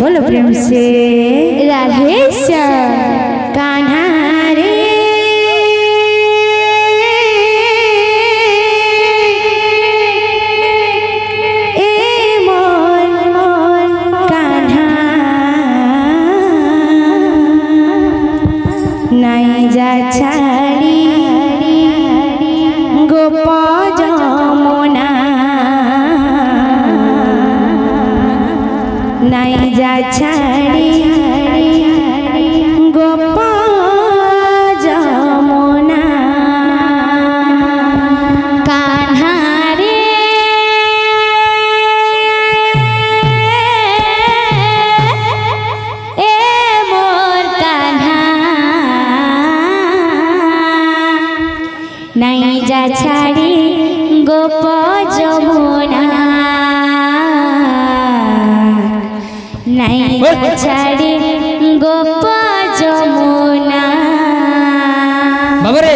बोलो प्रेम से राधे श्याम कान्हा रे ए मोर कान्हा नहीं जा छाड़ी गोप जमुना नहीं जा छाड़ी गोप जमुना कान्हा रे ए मोर कान्हा नहीं जा छाड़ी गोप जमुना नहीं जा छाड़ी गोप जमुना बाबू रे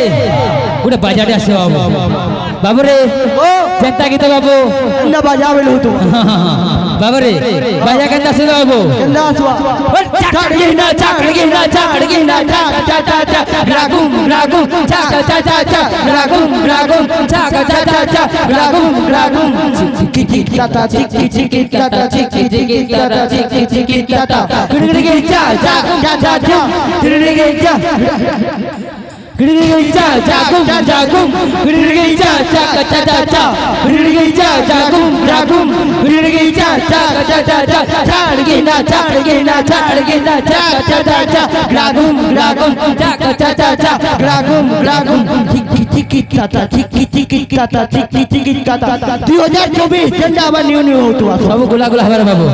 गोटे बाजाटे आस बाबू रे केनता गीत बाबू ना बाजा बेलु तो बाबू रे बाजा केनता आस बाबू केनता आसवा चाकड़गिना चाकड़गिना चाकड़गिना चा चा चा रागुम रागुम चा चा चा चा रागुम रागुम चा चा चा चा रागुम रागुम चिकी चिकी ताता चिकी चिकी ताता चिकी चिकी ताता चिकी चिकी ताता गिड़गिड़गे चा चा चा चा चा गिड़गिड़गे चा गिड़गिड़गे चा जागुम जागुम गिड़गिड़गे चा चा चा चा चा गिड़गिड़गे चा जागुम जागुम गिड़गिड़गे चा चा चा चा चा चाड़गिना चाड़गिना चाड़गिना चा चा चा चा रागुम रागुम चा चा चा चा रागुम रागुम चिकी चिकी ताता चिकी चिकी ताता चिकी चिकी ताता 2024 झंडा आবার নিউ নিউ হতো सब गुला गुला हमारे बाबू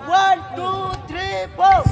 One, two, three, four.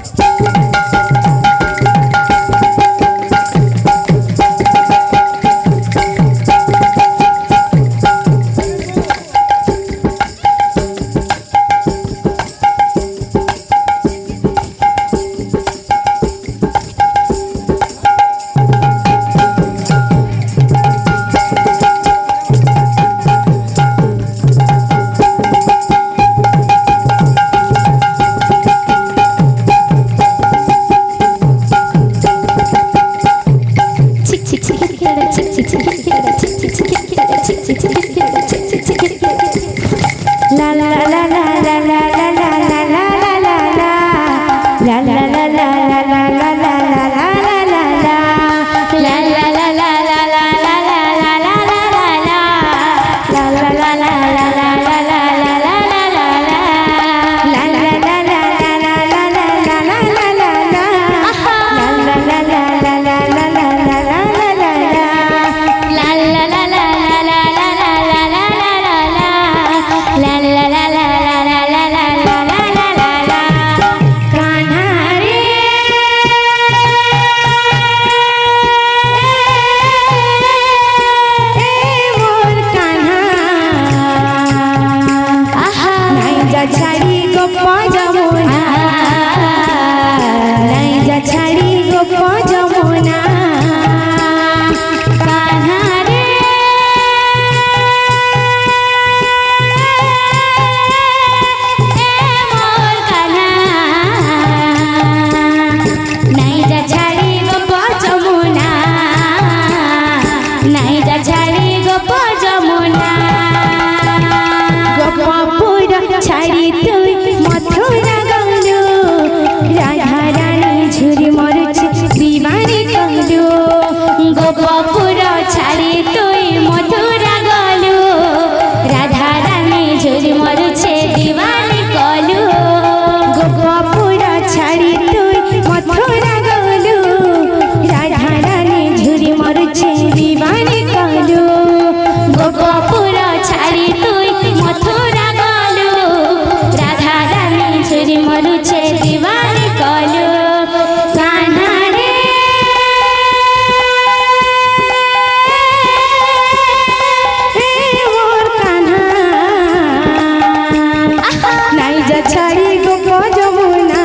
छाड़ी गोप जमुना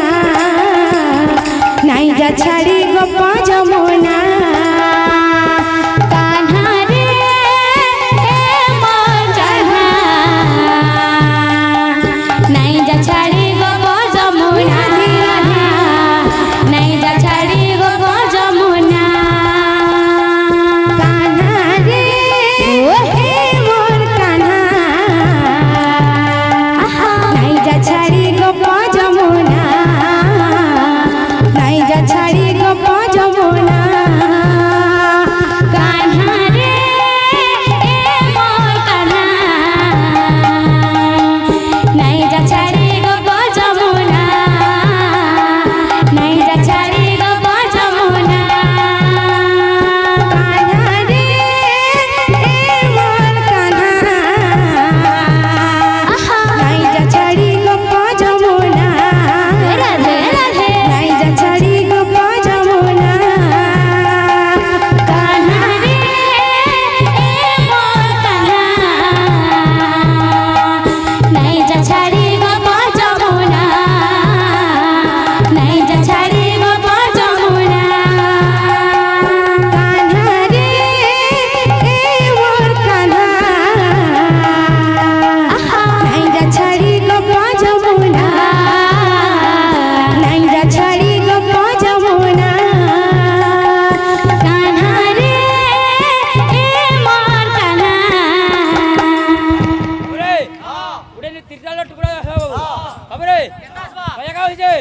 ভাইয়া কা হইছে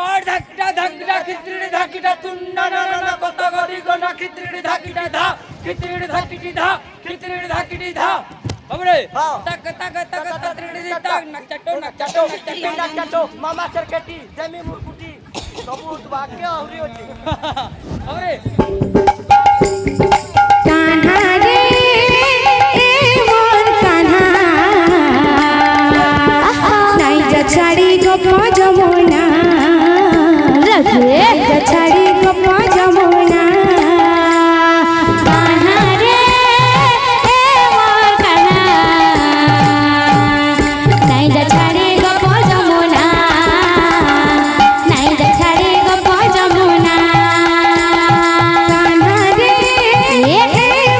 আর ধাকিটা ধাকিটা খিচড়ি ধাকিটা তুন্না না না কত গরি গোনা খিচড়ি ধাকিটা ধা খিচড়ি ধাকিটি ধা খিচড়ি ধাকিটি ধা हमरे तक तक तक तत्रिड़ी तक नकचटो नकचटो नकचटो नकचटो मामा सरकटी जमी मुकुटी सबूत वाक्य होरी होती हमरे कान्हा रे ए मोर कान्हा नाई जा छाड़ी गप जमुना रघुए जा छाड़ी गप जमुना कान्हा रे ए मोर कान्हा नाई जा छाड़ी गप जमुना नाई जा छाड़ी गप जमुना कान्हा रे ए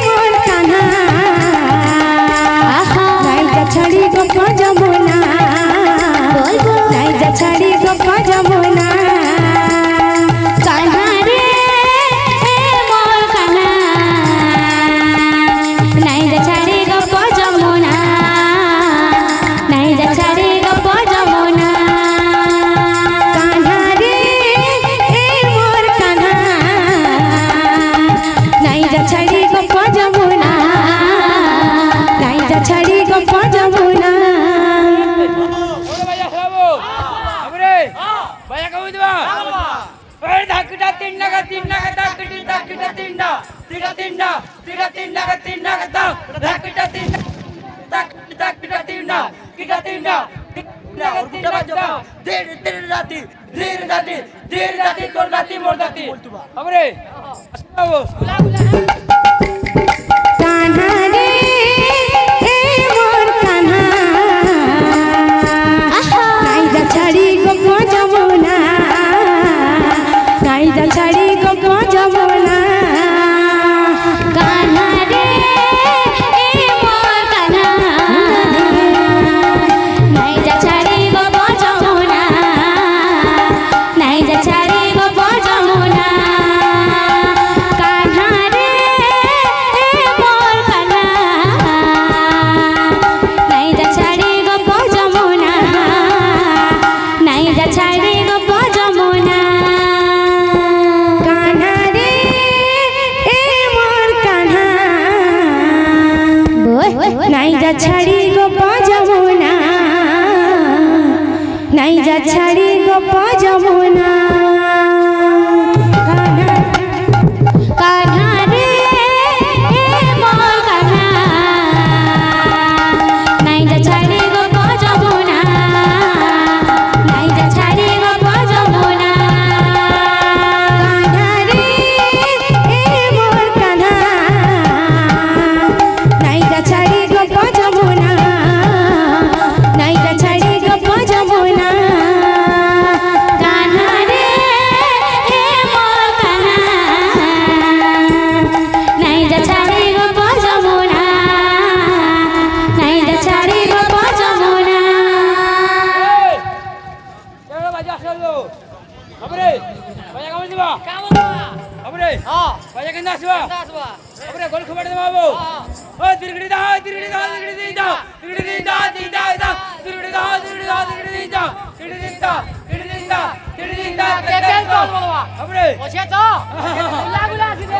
मोर कान्हा नाई जा छाड़ी गप जमुना नाई जा छाड़ी गप जमुना कान्हा रे ए मोर कान्हा नाई जा छाड़ी गप जमुना नाई जा छाड़ी गप जमुना कान्हा रे ए मोर कान्हा नाई जा छाड़ी गप जमुना नाई जा छाड़ी गप जमुना ओरे भैया बाबू हमरे भैया का हुइदवा ओरे धाकिटा तिन्ना का धाकिटी धाकिटा तिन्ना तिरा तिन्ना का तिन्ना का धाकिटा तिन्ना धाकिटा तिन्ना किटा तिन्ना और गुटा बाजो धीर जाती तोर जाती मोर जाती हमरे बाबू कान्हा रे ए मोर कान्हा नाई जा छाड़ी गप जमुना नाई जा छाड़ी गप जमुना कान्हा रे ए मोर कान्हा नाई जा छाड़ी गप जमुना नाई जा छाड़ी गप जमुना कान्हा रे ए मोर कान्हा नाई जा छाड़ी गप जमुना नाई जा छाड़ी गप जमुना कान्हा रे ए मोर कान्हा नाई जा छाड़ी गप जमुना नाई जा छाड़ी गप जमुना कान्हा कान्हा रे ए मोर कान्हा नाई जा छाड़ी गप जमुना नाई जा छाड़ी गप जमुना कान्हा रे ए मोर कान्हा नाई जा छाड़ी गप जमुना नाई जा छाड़ी गप जमुना कान्हा रे ए मोर कान्हा नाई जा छाड़ी गप जमुना नाई जा छाड़ी गप जमुना चलो बाजा चलो हमरे भैया का हुइदवा हमरे भैया के नासवा हमरे गोल खबड़ दे बाबू ओ तिरगड़ी दा तिरगड़ी दा तिरगड़ी दा तिरगड़ी दा तिरगड़ी दा तिरगड़ी दा तिरगड़ी दा तिरगड़ी दा तिरगड़ी दा तिरगड़ी दा तिरगड़ी दा तिरगड़ी दा हमरे ओछे तो लागुला सिदे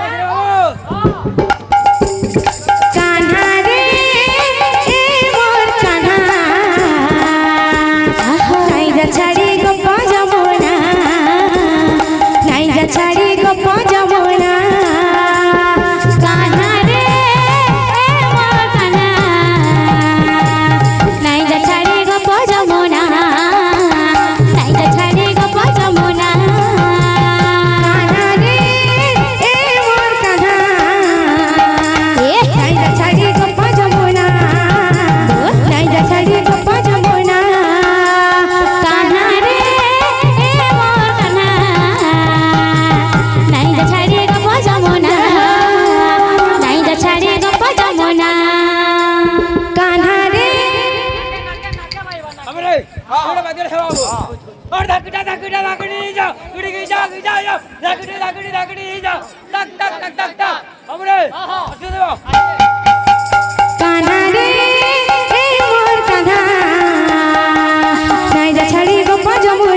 कान्हा रे ए मोर कान्हा नाई जा छाड़ी गप जमुना नाई जा छाड़ी गप जमुना कान्हा रे ए मोर कान्हा नाई जा छाड़ी गप जमुना नाई जा छाड़ी गप जमुना कान्हा रे ए मोर कान्हा नाई जा छाड़ी गप जमुना नाई जा छाड़ी गप जमुना कान्हा रे ए मोर कान्हा नाई जा छाड़ी गप जमुना नाई जा छाड़ी गप जमुना कान्हा रे हमरे हमरे बाजा बाबू और धाकिटा धाकिटा धाकिटी जा गिड़ी जा धाकिटी धाकिटी धाकिटी जा तक तक तक तक तक हमरे असु देवा कान्हा रे ए मोर कान्हा नाई जा छाड़ी गप जमुना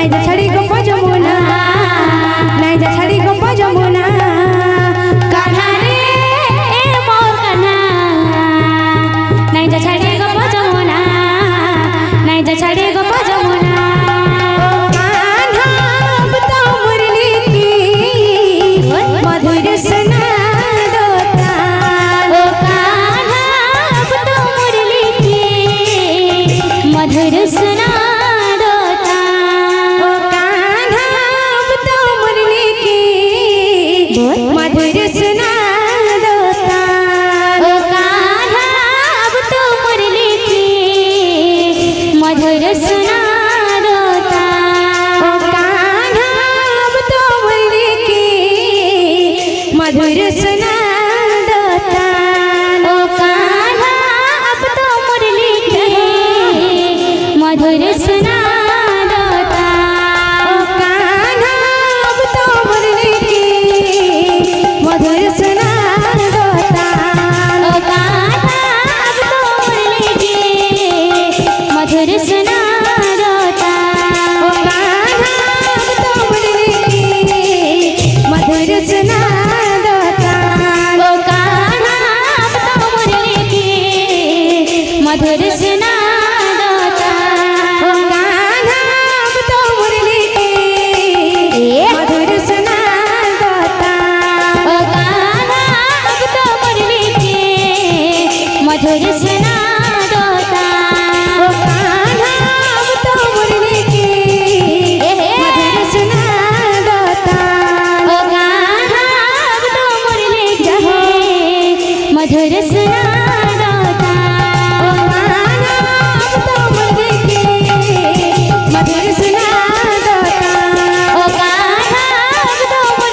নাই যে ছাড়ি গপ যমুনা নাই যে ছাড়ি গপ যমুনা কানা রে মোর কানা নাই যে ছাড়ি গপ যমুনা নাই যে ছাড়ি গপ যমুনা मधुर सुना दोता ओ कान्हा अब तो मुरली की मधुर सुना दोता ओ कान्हा अब तो मुरली की मधुर सुना दोता ओ कान्हा अब तो मुरली की मधुर सुना दोता ओ कान्हा अब तो मुरली की मधुर सुना दोता ओ कान्हा अब तो मुरली की मधुर सुना दोता ओ कान्हा अब तो मुरली की मधुर सुना दोता ओ कान्हा अब तो मुरली की मधुर सुना दोता ओ कान्हा अब तो मुरली की मधुर सुना मधुर सुना दोता ओ कान्हा अब तो मुरली की मधुर सुना दोता ओ कान्हा अब तो मुरली की मधुर सुना दोता ओ कान्हा अब तो मुरली की मधुर सुना दोता ओ कान्हा अब तो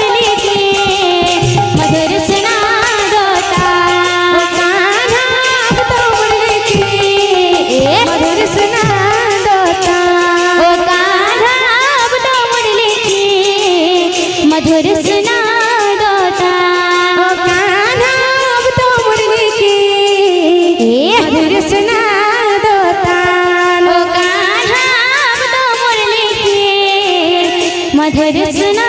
मुरली की मधुर सुना दोता ओ कान्हा मधुर सुना दोता ओ कान्हा अब तो मुरली की मधुर सुना दोता ओ कान्हा अब तो मुरली की मधुर सुना दोता ओ कान्हा अब तो मुरली की मधुर सुना